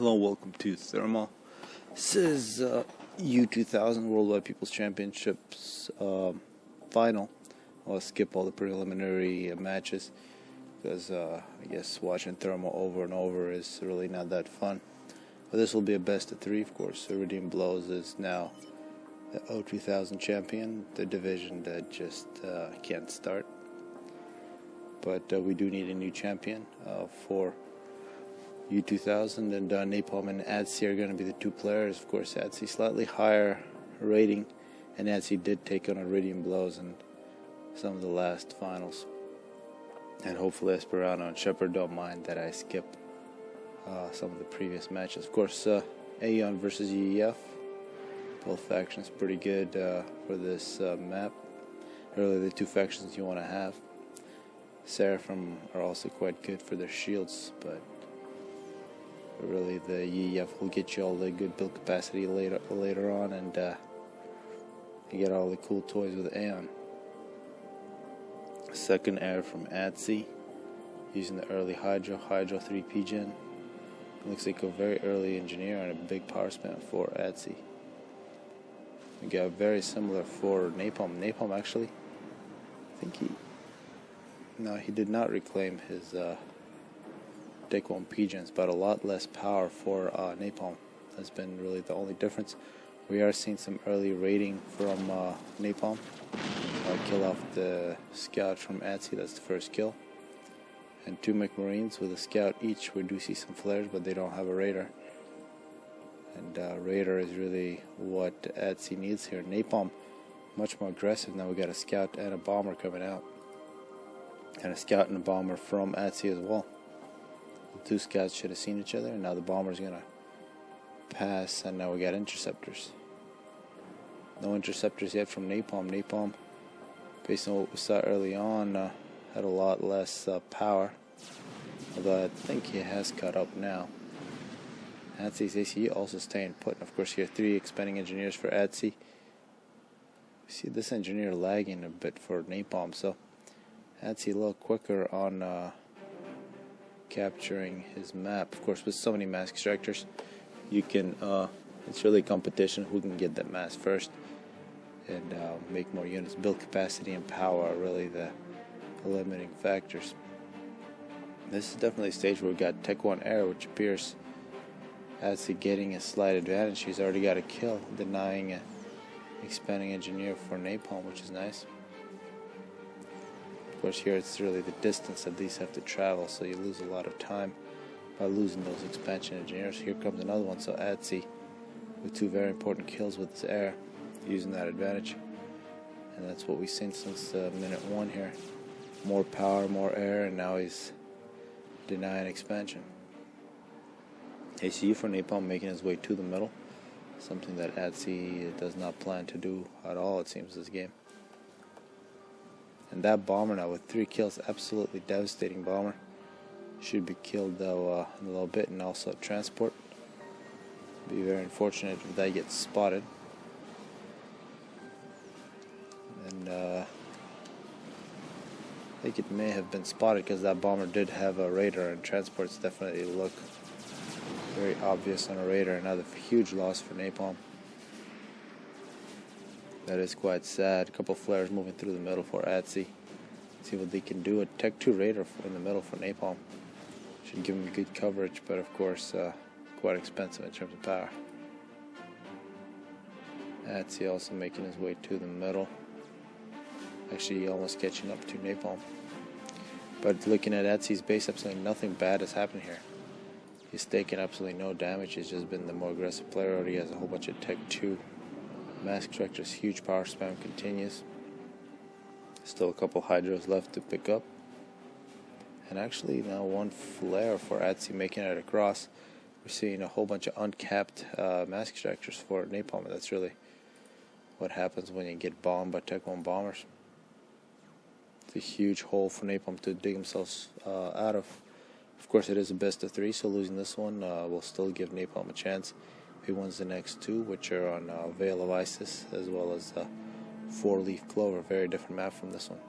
Hello, welcome to Thermal. This is U2000 Worldwide People's Championships final. I'll skip all the preliminary matches because I guess watching Thermal over and over is really not that fun. But this will be a best of three, of course. Iridium Blows is now the U2000 champion, the division that just can't start. But we do need a new champion for U2000, and Napalm and Adsi are going to be the two players. Of course, Adsi slightly higher rating, and Adsi did take on Iridium Blows in some of the last finals. And hopefully Esperano and Shepard don't mind that I skip some of the previous matches. Of course, Aeon versus UEF. Both factions pretty good for this map. Really the two factions you want to have. Seraphim are also quite good for their shields, but really the UEF will get you all the good build capacity later on, and you get all the cool toys with Aeon. Second air from Adsi, using the early Hydro 3P gen. Looks like a very early engineer and a big power span for Adsi. We got very similar for Napalm. Napalm actually, I think he did not reclaim his Deck 1 P-gens, but a lot less power for Napalm. That's been really the only difference. We are seeing some early rating from Napalm. Kill off the scout from Adsi, that's the first kill. And two McMarines with a scout each. We do see some flares, but they don't have a radar. And radar is really what Adsi needs here. Napalm, much more aggressive. Now we got a scout and a bomber coming out. And a scout and a bomber from Adsi as well. The two scouts should have seen each other, and now the bomber's going to pass, and now we got interceptors. No interceptors yet from Napalm. Napalm, based on what we saw early on, had a lot less power, although I think he has caught up now. Adsi's ACU also staying put. And of course, here 3 expanding engineers for Adsi. We see this engineer lagging a bit for Napalm, so Adsi a little quicker on capturing his map. Of course, with so many mask extractors, you can it's really a competition who can get that mask first and make more units. Build capacity and power are really the limiting factors. This is definitely a stage where we got Tech 1 Air, which appears Adsi getting a slight advantage. He's already got a kill, denying an expanding engineer for Napalm, which is nice. Of course, here it's really the distance that these have to travel, so you lose a lot of time by losing those expansion engineers. Here comes another one, so Adsi with 2 very important kills with his air, using that advantage. And that's what we've seen since minute 1 here. More power, more air, and now he's denying expansion. ACU for Napalm making his way to the middle, something that Adsi does not plan to do at all, it seems, this game. And that bomber now with 3 kills, absolutely devastating bomber. Should be killed though in a little bit, and also transport. Be very unfortunate if that gets spotted. And I think it may have been spotted because that bomber did have a radar, and transports definitely look very obvious on a radar. Another huge loss for Napalm. That is quite sad. A couple flares moving through the middle for Adsi. See what they can do. A Tech 2 radar in the middle for Napalm. Should give him good coverage, but of course quite expensive in terms of power. Adsi also making his way to the middle. Actually almost catching up to Napalm. But looking at Adsi's base, absolutely nothing bad has happened here. He's taken absolutely no damage. He's just been the more aggressive player. Already has a whole bunch of Tech 2 mask extractors. Huge power spam continues. Still a couple hydros left to pick up. And actually now 1 flare for Adsi making it across. We're seeing a whole bunch of uncapped mask extractors for Napalm. That's really what happens when you get bombed by Tech 1 bombers. It's a huge hole for Napalm to dig themselves out of. Of course, it is a best of 3, so losing this one will still give Napalm a chance. He wins the next 2, which are on Veil of Isis, as well as 4-Leaf Clover. Very different map from this one.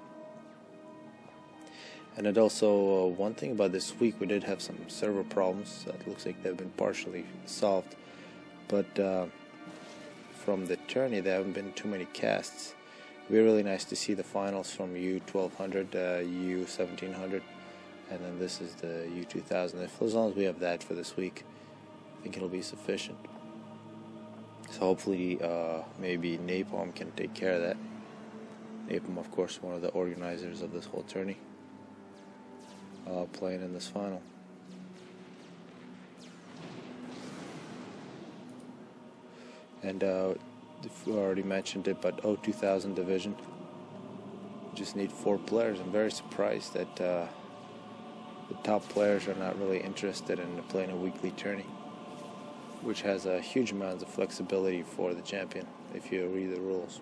And it also, one thing about this week, we did have some server problems that looks like they've been partially solved. But from the tourney, there haven't been too many casts. It'd be really nice to see the finals from U1200, U1700, and then this is the U2000. As long as we have that for this week, I think it'll be sufficient. So hopefully, maybe Napalm can take care of that. Napalm, of course, one of the organizers of this whole tourney, playing in this final. And we already mentioned it, but U2000 division, we just need 4 players. I'm very surprised that the top players are not really interested in playing a weekly tourney, which has a huge amount of flexibility for the champion if you read the rules.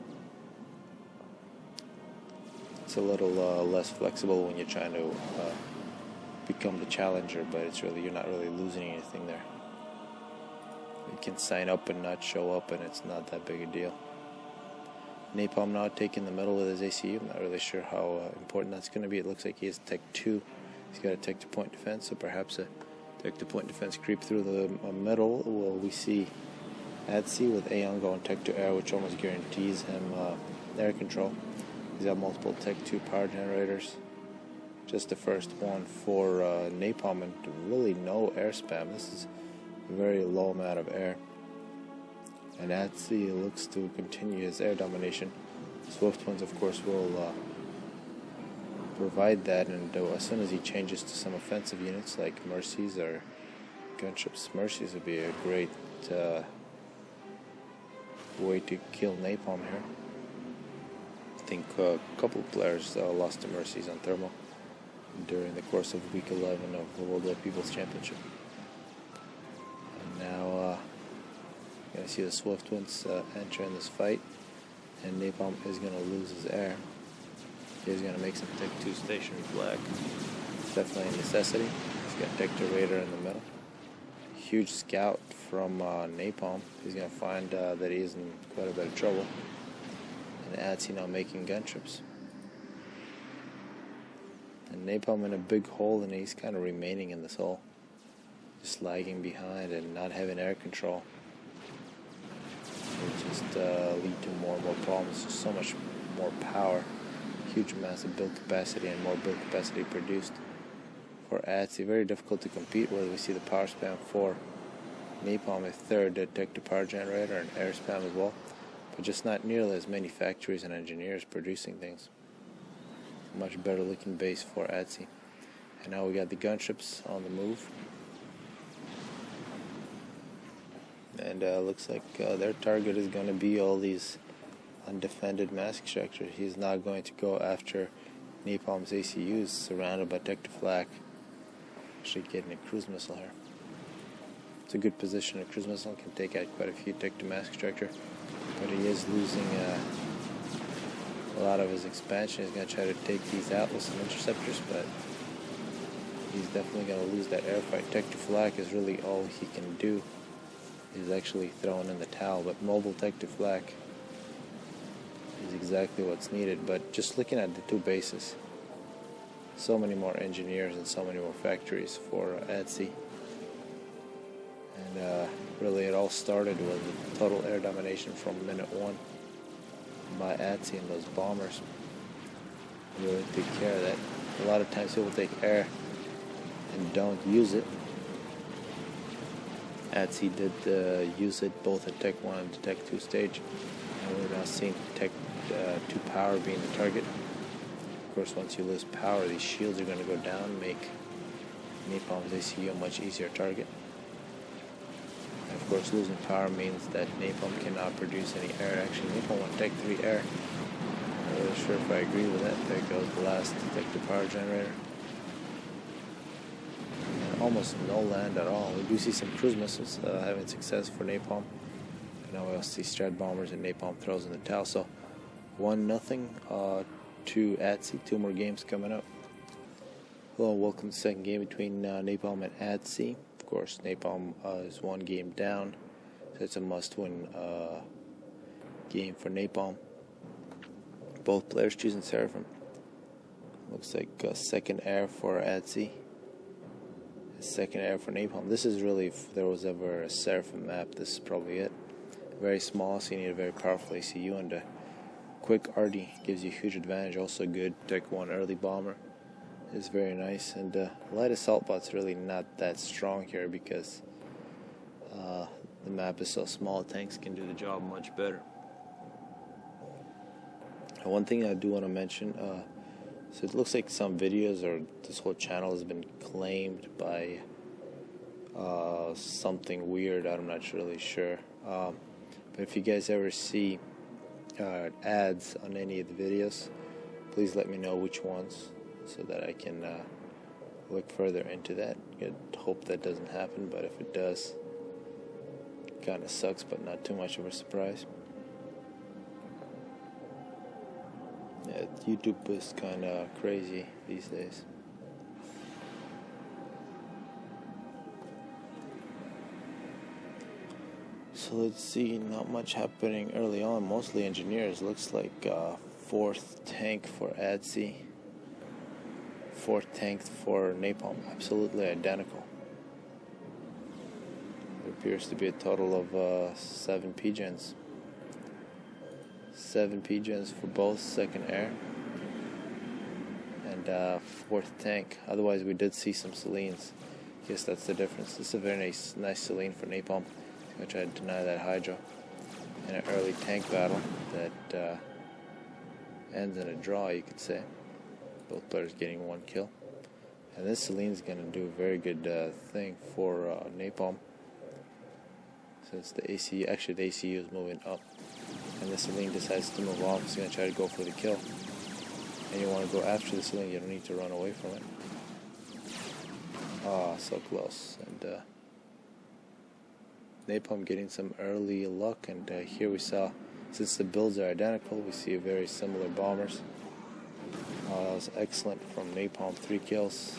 It's a little less flexible when you're trying to become the challenger, but it's really, you're not really losing anything there. You can sign up and not show up, and it's not that big a deal. Napalm now taking the middle with his ACU. I'm not really sure how important that's going to be. It looks like he has Tech 2. He's got a Tech to point defense, so perhaps a Tech to point defense creep through the middle. Well, we see Adsy with Aeon going Tech to air, which almost guarantees him air control. He's got multiple Tech 2 power generators. Just the first one for Napalm, and really no air spam. This is a very low amount of air. And Adsy looks to continue his air domination. Swift Ones, of course, will provide that, and as soon as he changes to some offensive units like Mercies or Gunships, Mercies would be a great way to kill Napalm here. I think a couple of players lost to Mercies on Thermal during the course of week 11 of the World War People's Championship. And now you're going to see the Swift Ones enter in this fight, and Napalm is going to lose his air. He's going to make some Tech 2 stationary flag. It's definitely a necessity. He's got Tech 2 Raider in the middle. Huge scout from Napalm. He's going to find that he's in quite a bit of trouble. And Adsy now making gunships. And Napalm in a big hole, and he's kind of remaining in this hole. Just lagging behind and not having air control. It just lead to more and more problems. Just so much more power. Huge amounts of build capacity and more build capacity produced for Adsy. Very difficult to compete with. We see the power spam for Napalm, a third Tech to power generator, and air spam as well, but just not nearly as many factories and engineers producing things. Much better looking base for Adsy. And now we got the gunships on the move, and looks like their target is going to be all these undefended mask structures. He's not going to go after Napalm's ACUs surrounded by Tech to flak. Actually getting a cruise missile here. It's a good position. A cruise missile can take out quite a few Tech to mask structure, but he is losing a lot of his expansion. He's going to try to take these out with some interceptors, but he's definitely going to lose that air fight. Tech to flak is really all he can do. He's actually throwing in the towel, but mobile Tech to flak is exactly what's needed. But just looking at the two bases, so many more engineers and so many more factories for Adsy. And really it all started with total air domination from minute 1 by Adsy and those bombers. Really take care of that. A lot of times people take air and don't use it. Adsy did use it both at Tech 1 and Tech 2 stage, and we're now seeing Tech 2 power being the target. Of course, once you lose power, these shields are going to go down and make Napalm's ACU a much easier target. And of course, losing power means that Napalm cannot produce any air. Actually, Napalm won Tech 3 air. I'm not really sure if I agree with that. There goes the last Tech 2 power generator. Almost no land at all. We do see some cruise missiles having success for Napalm. But now we also see Strat bombers and Napalm throws in the towel. So 1-0 to Adsy. 2 more games coming up. Hello, welcome to the second game between Napalm and Adsy. Of course, Napalm is 1 game down, so it's a must-win game for Napalm. Both players choosing Seraphim. Looks like second air for ADSI. Second air for napalm. This is really, if there was ever a Seraphim map, this is probably it. Very small, so you need a very powerful ACU, and a quick RD gives you a huge advantage. Also good Tech 1 early bomber is very nice, and light assault bot's really not that strong here because the map is so small. Tanks can do the job much better. One thing I do want to mention, so it looks like some videos or this whole channel has been claimed by something weird. I'm not really sure. But if you guys ever see ads on any of the videos, please let me know which ones so that I can look further into that. I hope that doesn't happen, but if it does, it kind of sucks, but not too much of a surprise. Yeah, YouTube is kind of crazy these days. So let's see, not much happening early on, mostly engineers. Looks like fourth tank for ADSI, fourth tank for napalm, absolutely identical. There appears to be a total of 7 PGens. 7 PGens for both second air and fourth tank. Otherwise we did see some Selines. Guess that's the difference. This is a very nice Celine for napalm. I'm going to try to deny that Hydro in an early tank battle that ends in a draw, you could say. Both players getting 1 kill. And this Celine's going to do a very good thing for napalm. Since the ACU, actually the ACU is moving up. And the Celine decides to move off, it's going to try to go for the kill. And you want to go after the Celine, you don't need to run away from it. Ah, so close. And napalm getting some early luck, and here we saw, since the builds are identical, we see very similar bombers. That was excellent from napalm, 3 kills.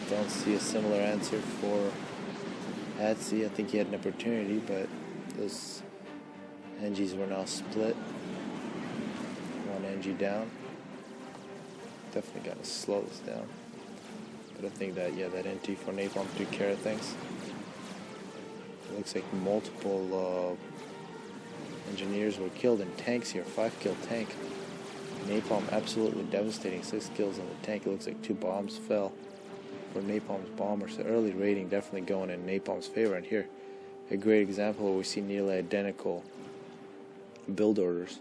Don't see a similar answer for ADSI. I think he had an opportunity, but those NGs were now split. 1 NG down. Definitely got to slow this down. But I think that, yeah, that NT for napalm took care of things. It looks like multiple engineers were killed in tanks here. 5 kill tank. Napalm absolutely devastating. 6 kills on the tank. It looks like 2 bombs fell for napalm's bomber. So early rating definitely going in napalm's favor. And here, a great example where we see nearly identical build orders,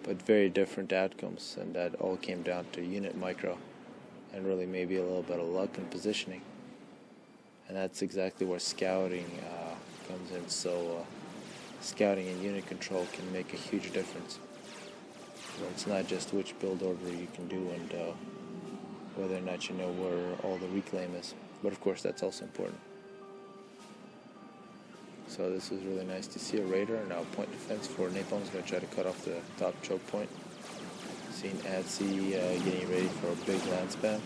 but very different outcomes, and that all came down to unit micro and really maybe a little bit of luck and positioning. And that's exactly where scouting comes in. So scouting and unit control can make a huge difference. So it's not just which build order you can do and whether or not you know where all the reclaim is, but of course that's also important. So this was really nice to see. A Raider, now point defense for napalm. Is going to try to cut off the top choke point. Seeing ADSI getting ready for a big land spam.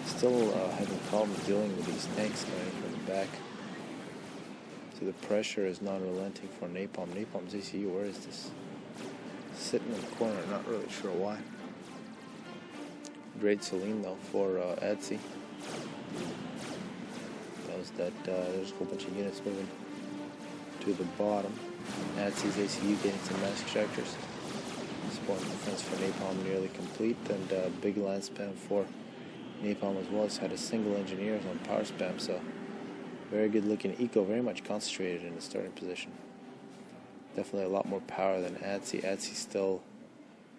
Still having problems dealing with these tanks coming from the back. So the pressure is non-relenting for napalm. Napalm's ACU, where is this? Sitting in the corner, not really sure why. Great Celine though for ADSI. That there's a whole bunch of units moving to the bottom. ADSI's ACU getting some nice extractors. Spawn defense for napalm nearly complete, and big land spam for napalm as well. It's had a single engineers on power spam, so very good looking eco, very much concentrated in the starting position. Definitely a lot more power than ADSI. ADSI still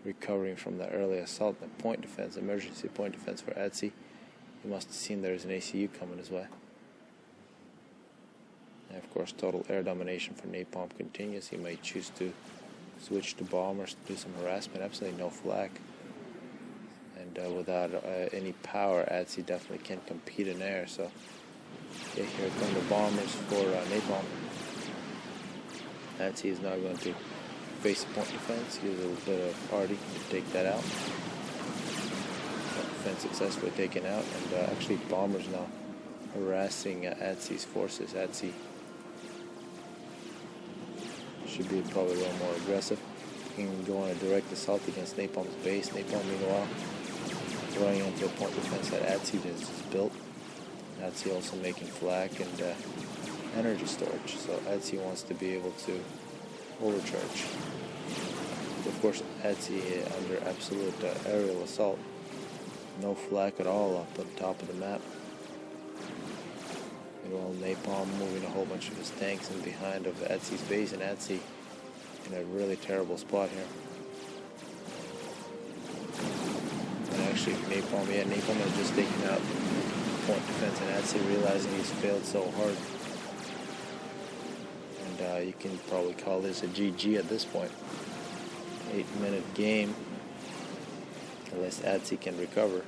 recovering from the early assault. The point defense, emergency point defense for ADSI. You must have seen there's an ACU coming his way. And of course, total air domination for napalm continues. He may choose to switch to bombers to do some harassment. Absolutely no flak. And without any power, ADSI definitely can compete in air. So, yeah, here come the bombers for napalm. ADSI is now going to face point defense. Use a little bit of RD to take that out. Defense successfully taken out, and actually bombers now harassing ADSI's forces. ADSI should be probably a little more aggressive. can go on a direct assault against Napalm's base. Napalm, meanwhile, running into a point defense that ATSI just built. ATSI also making flak and energy storage, so ATSI wants to be able to overcharge. Of course, ATSI under absolute aerial assault. No flak at all up on top of the map. Meanwhile, Napalm moving a whole bunch of his tanks in behind of ATSI's base, and ATSI in a really terrible spot here. And actually, Napalm has just taken out point defense, and ATSI realizing he's failed so hard. And you can probably call this a GG at this point. 8-minute game, unless ATSI can recover,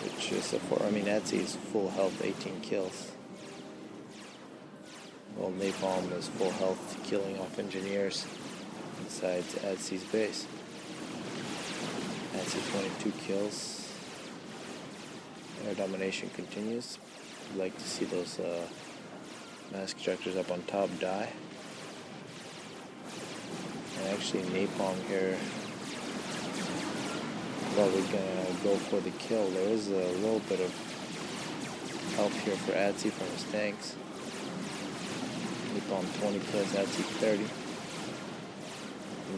which is ATSI is full health, 18 kills. Well, Napalm is full health, killing off engineers inside ATSI's base. ATSI 22 kills. Air domination continues. I'd like to see those mass ejectors up on top die. And actually, Napalm here probably gonna go for the kill. There is a little bit of help here for ATSI from his tanks. Napalm 20 kills, ATSI 30.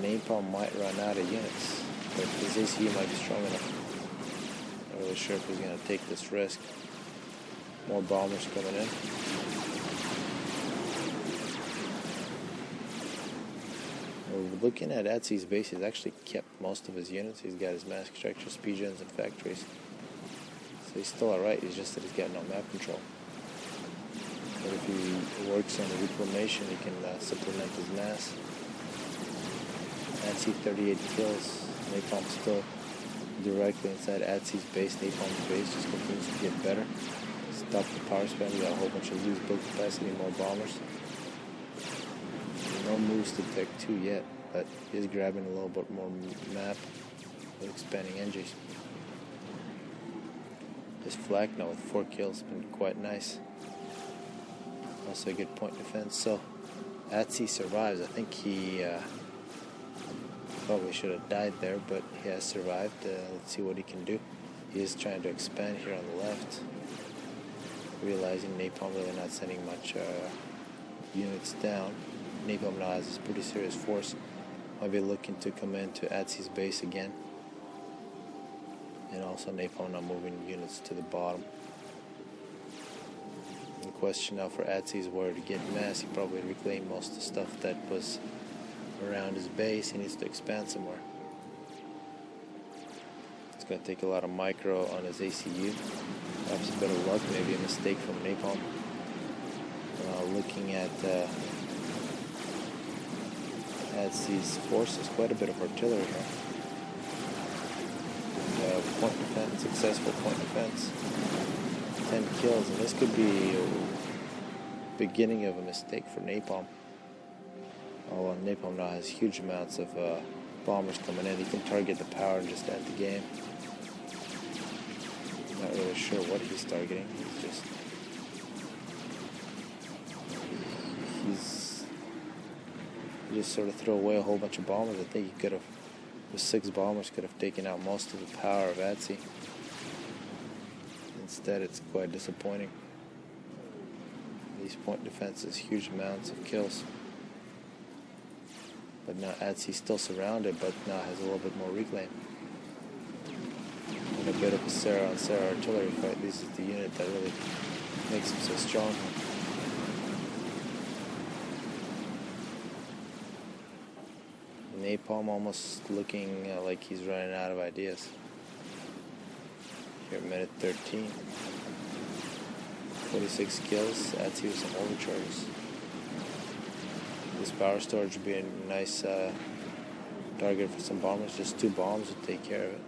Napalm might run out of units, but his ACU might be strong enough. Not really sure if he's gonna take this risk. More bombers coming in. Looking at ATSI's base, he's actually kept most of his units. He's got his mass extractor, speed gens, and factories. So he's still alright, it's just that he's got no map control. But if he works on the reclamation, he can supplement his mass. ATSI 38 kills. Napalm still directly inside ATSI's base. Napalm's base just continues to get better. Stop the power spam. We got a whole bunch of loose build capacity, more bombers. No moves to Tech 2 yet, but he's grabbing a little bit more map with expanding engines. His flak now with 4 kills has been quite nice. Also a good point defense. So ATSI survives. I think he probably should have died there, but he has survived. Let's see what he can do. He is trying to expand here on the left, realizing Napalm really not sending much units down. Napalm now has a pretty serious force. Might be looking to come into ATSI's base again. And also Napalm now moving units to the bottom. The question now for ATSI is where to get mass. He probably reclaimed most of the stuff that was around his base. He needs to expand somewhere. It's going to take a lot of micro on his ACU. Perhaps a bit of luck, maybe a mistake from Napalm. Looking at ATSI's forces, quite a bit of artillery here. Point defense, successful point defense. 10 kills, and this could be a beginning of a mistake for Napalm. Oh, Napalm now has huge amounts of bombers coming in. He can target the power and just end the game. Not really sure what he's targeting. He just sort of threw away a whole bunch of bombers. I think he could have, with 6 bombers, could have taken out most of the power of ATSI. Instead, it's quite disappointing. These point defenses, huge amounts of kills. But now ATSI's still surrounded, but now has a little bit more reclaim. And a bit of a Sarah-on-Sarah artillery fight. This is the unit that really makes him so strong. Napalm almost looking like he's running out of ideas. Here, minute 13. 46 kills. ATSI with some overcharges. This power storage would be a nice target for some bombers. Just 2 bombs would take care of it.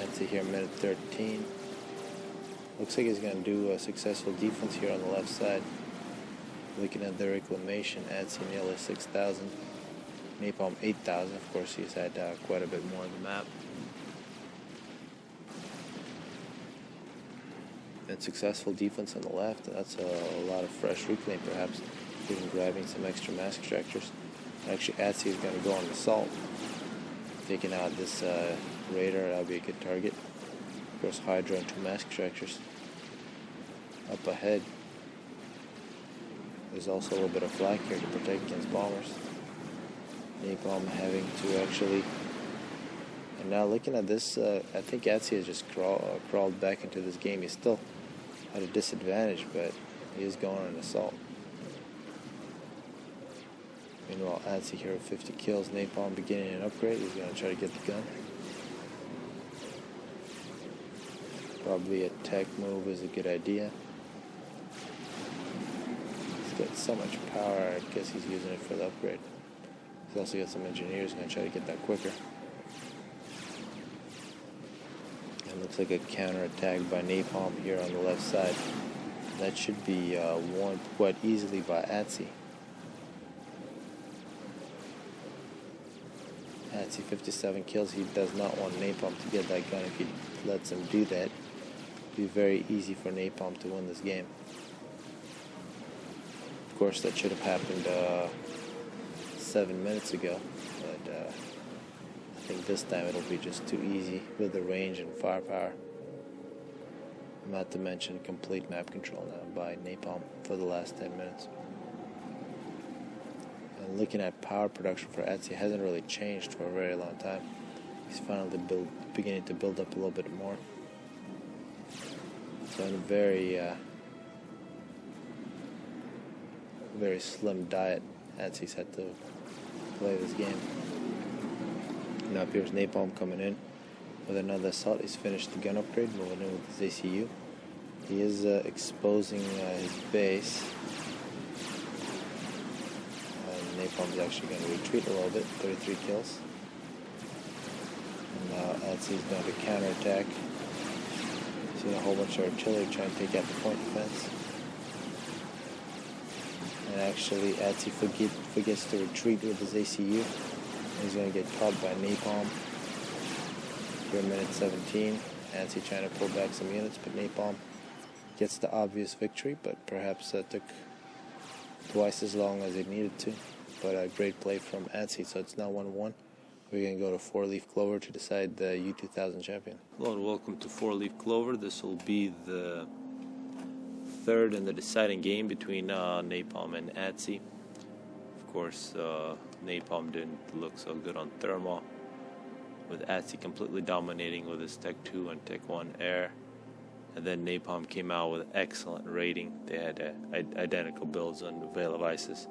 ATSI here, minute 13. Looks like he's going to do a successful defense here on the left side. Looking at the reclamation, ATSI nearly 6,000. Napalm 8,000. Of course, he's had quite a bit more on the map. And successful defense on the left. That's a lot of fresh reclaim, perhaps. even grabbing some extra mass extractors. Actually, Atsy is going to go on assault. Taking out this radar, that'll be a good target. Of course, Hydra and 2 mass extractors. Up ahead, there's also a little bit of flak here to protect against bombers. Napalm having to actually... And now looking at this, I think Atsy has just crawled back into this game. He's still at a disadvantage, but he is going on an assault. Meanwhile, Atsy here with 50 kills. Napalm beginning an upgrade. He's going to try to get the gun. Probably a tech move is a good idea. He's got so much power, I guess he's using it for the upgrade. He's also got some engineers going to try to get that quicker. It looks like a counterattack by Napalm here on the left side. That should be won quite easily by Atsy. Atsy 57 kills. He does not want Napalm to get that gun. If he lets him do that, it'll be very easy for Napalm to win this game. Of course, that should have happened 7 minutes ago, but I think this time it'll be just too easy with the range and firepower. Not to mention complete map control now by Napalm for the last 10 minutes. And looking at power production for Atsy, hasn't really changed for a very long time. He's finally beginning to build up a little bit more. So in a very slim diet, Atsy's had to play this game. Now here's Napalm coming in with another assault. He's finished the gun upgrade, moving in with his ACU. He is exposing his base. Napalm's actually going to retreat a little bit, 33 kills. And now Atsy's going to counterattack. Seen a whole bunch of artillery trying to take out the point defense. And actually Atsy forgets to retreat with his ACU. He's going to get caught by Napalm. For a minute 17. Atsy trying to pull back some units, but Napalm gets the obvious victory, but perhaps took twice as long as it needed to. But a great play from Atsy, so it's now 1-1. We're going to go to 4-leaf clover to decide the U2000 champion. Hello and welcome to 4-leaf clover. This will be the third in the deciding game between Napalm and Atsy. Of course, Napalm didn't look so good on thermal, with Atsy completely dominating with his Tech 2 and Tech 1 air. And then Napalm came out with excellent rating. They had identical builds on the Veil of Isis.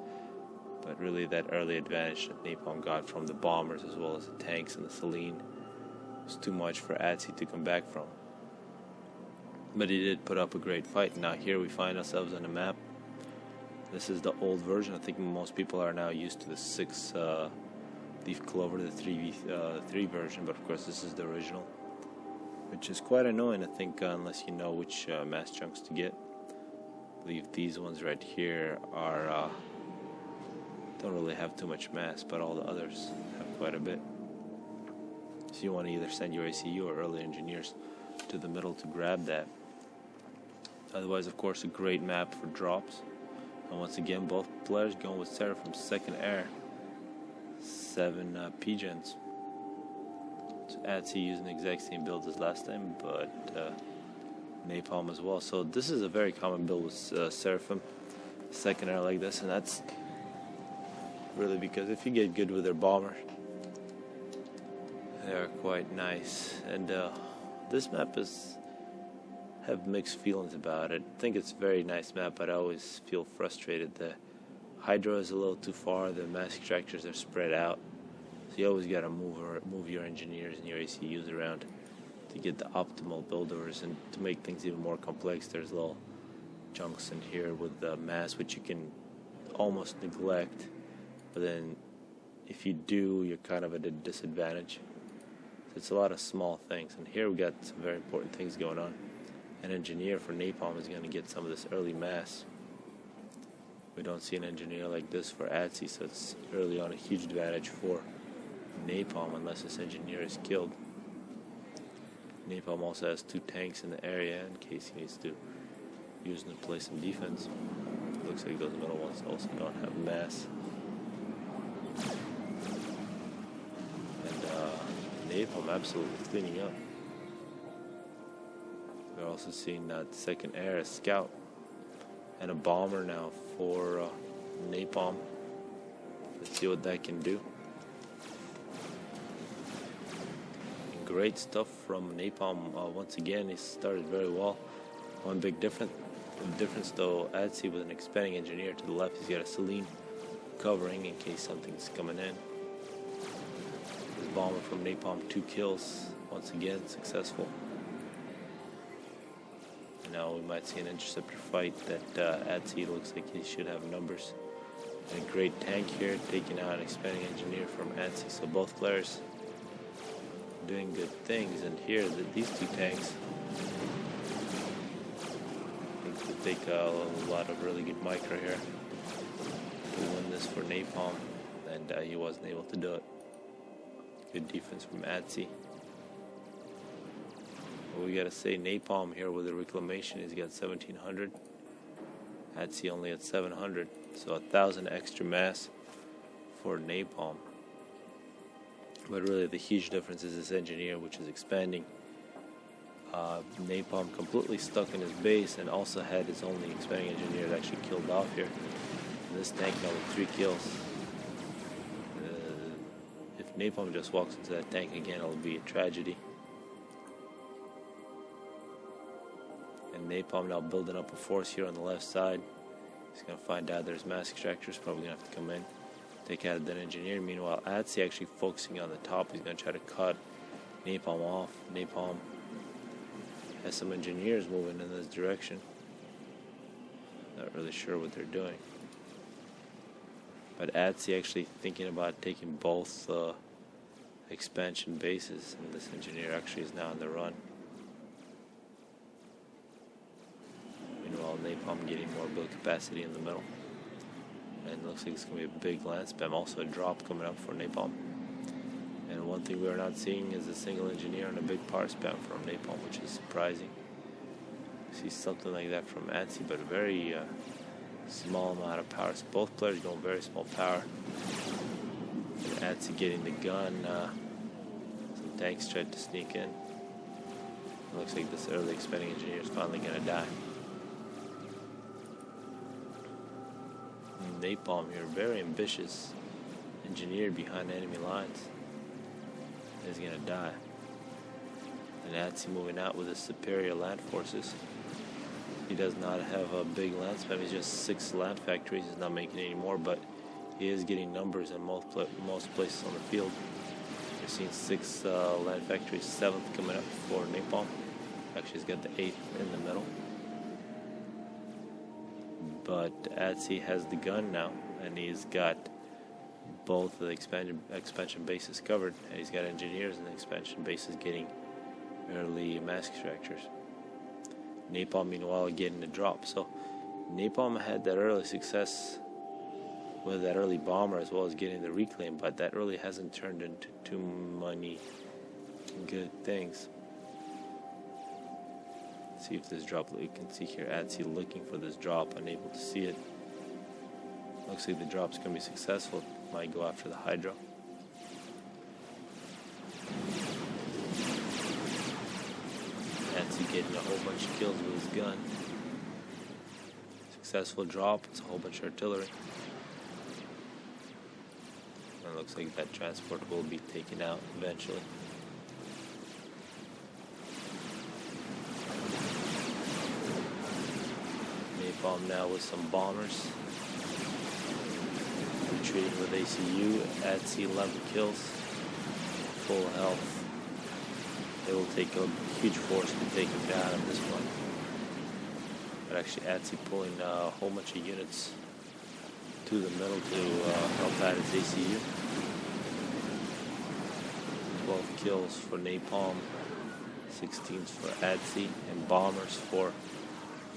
But really that early advantage that Napalm got from the bombers as well as the tanks and the Selene was too much for Atsy to come back from. But he did put up a great fight. Now here we find ourselves on the map. This is the old version. I think most people are now used to the 6-leaf clover, the 3v3 version, but of course this is the original, which is quite annoying, I think, unless you know which mass chunks to get. I believe these ones right here are don't really have too much mass, but all the others have quite a bit. So you want to either send your ACU or early engineers to the middle to grab that. Otherwise, of course, a great map for drops. And once again, both players going with Seraphim's second air. 7 P-gens. So Atsy using the exact same build as last time, but Napalm as well. So this is a very common build with Seraphim. Second air like this, and that's really because if you get good with their bomber, they are quite nice. And this map have mixed feelings about it. I think it's a very nice map, but I always feel frustrated. The Hydra is a little too far. The mass extractors are spread out, so you always got to move your engineers and your ACUs around to get the optimal builders. And to make things even more complex, there's little chunks in here with the mass which you can almost neglect. But then if you do, you're kind of at a disadvantage. So it's a lot of small things. And here we got some very important things going on. An engineer for Napalm is going to get some of this early mass. We don't see an engineer like this for Atsy, so it's early on a huge advantage for Napalm unless this engineer is killed. Napalm also has 2 tanks in the area in case he needs to use them to play some defense. looks like those middle ones also don't have mass. And napalm absolutely cleaning up. We're also seeing that second air, a scout, and a bomber now for napalm. Let's see what that can do. Great stuff from napalm. Once again, he started very well. One big difference though, Adsy with an expanding engineer to the left. He's got a Celine covering in case something's coming in. The bomber from napalm, 2 kills. Once again, successful. And now we might see an interceptor fight that Adsy looks like he should have numbers. And a great tank here, taking out an expanding engineer from Adsy. So both players doing good things, and here these two tanks I think will take a lot of really good micro here to win this for napalm, and he wasn't able to do it. Good defense from Adsy. Well, we gotta say napalm here with the reclamation, he's got 1700. Adsy only at 700, so 1000 extra mass for napalm. But really the huge difference is this engineer, which is expanding. Napalm completely stuck in his base and also had his only expanding engineer that actually killed off here. And this tank now with 3 kills. If napalm just walks into that tank again, it'll be a tragedy. And napalm now building up a force here on the left side. He's going to find out there's mass extractors, probably going to have to come in, take out that engineer. Meanwhile, Adsy actually focusing on the top. He's going to try to cut napalm off. Napalm has some engineers moving in this direction. Not really sure what they're doing. But Adsy actually thinking about taking both expansion bases, and this engineer actually is now on the run. Meanwhile, napalm getting more build capacity in the middle. And it looks like it's going to be a big land spam. Also a drop coming up for napalm. And one thing we are not seeing is a single engineer and a big power spam from napalm, which is surprising. We see something like that from Adsy, but a very small amount of power. So both players going very small power. And Adsy getting the gun. Some tanks tried to sneak in. It looks like this early expanding engineer is finally going to die. Napalm here, very ambitious engineer behind enemy lines, is going to die. And Adsy moving out with his superior land forces. He does not have a big land spam. He's just 6 land factories. He's not making any more, but he is getting numbers in most places on the field. We're seeing 6 land factories, 7th coming up for napalm. Actually, he's got the 8th in the middle. But Adsy has the gun now, and he's got both the expansion bases covered, and he's got engineers in the expansion bases getting early mass extractors. Napalm, meanwhile, getting the drop. So napalm had that early success with that early bomber as well as getting the reclaim, but that really hasn't turned into too many good things. See if this drop, you can see here Adsy looking for this drop, unable to see it. Looks like the drop's going to be successful. Might go after the Hydra. Adsy getting a whole bunch of kills with his gun. Successful drop, it's a whole bunch of artillery. And it looks like that transport will be taken out eventually. Napalm now with some bombers. Retreating with ACU. Adsy 11 kills. Full health. It will take a huge force to take him down at this point. But actually Adsy pulling a whole bunch of units to the middle to help out his ACU. 12 kills for Napalm. 16s for Adsy. And bombers for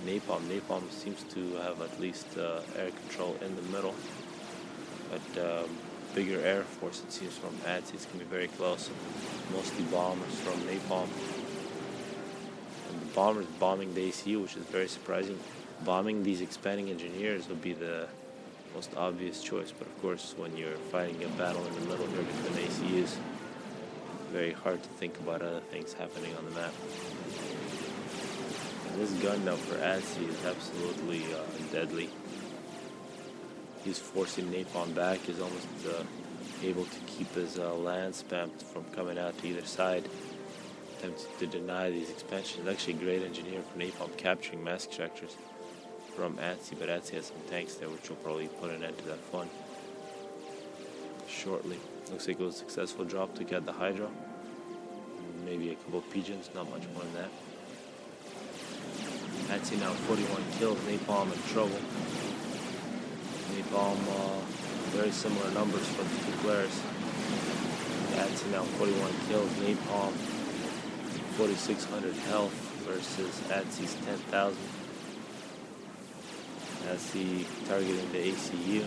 Napalm. Napalm seems to have at least air control in the middle, but bigger air force it seems from Adsy. It's going to be very close. Mostly bombers from Napalm. And the bombers bombing the ACU, which is very surprising. bombing these expanding engineers would be the most obvious choice, but of course when you're fighting a battle in the middle here between ACUs, very hard to think about other things happening on the map. And this gun now for ADSI is absolutely deadly. He's forcing Napalm back. He's almost able to keep his land spam from coming out to either side. Attempts to deny these expansions. Actually a great engineer for Napalm, capturing mass extractors from ADSI, but ADSI has some tanks there which will probably put an end to that fun shortly. Looks like it was a successful drop to get the Hydra. Maybe a couple of pigeons, not much more than that. ADSI now 41 kills, Napalm in trouble. Napalm, very similar numbers for the two players. ADSI now 41 kills, Napalm 4,600 health versus ADSI's 10,000. ADSI targeting the ACU.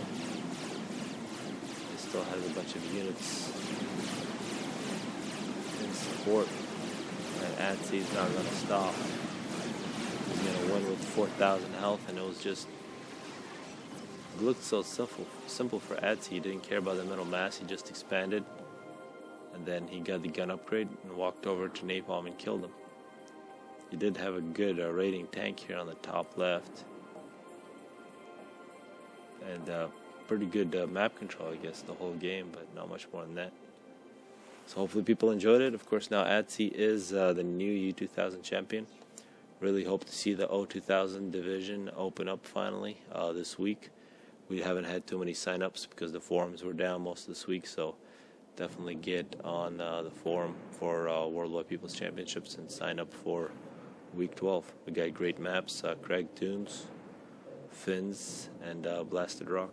He still has a bunch of units in support, and ADSI is not going to stop. He's going to win with 4,000 health, and it was just, it looked so simple for ADSI. He didn't care about the middle mass, he just expanded, and then he got the gun upgrade and walked over to Napalm and killed him. He did have a good raiding tank here on the top left, and pretty good map control, I guess, the whole game, but not much more than that. So hopefully people enjoyed it. Of course, now ADSI is the new U2000 champion. Really hope to see the O2000 division open up finally this week. We haven't had too many sign-ups because the forums were down most of this week, so definitely get on the forum for Worldwide People's Championships and sign up for Week 12. We got great maps, Craig Dunes, Fins, and Blasted Rock.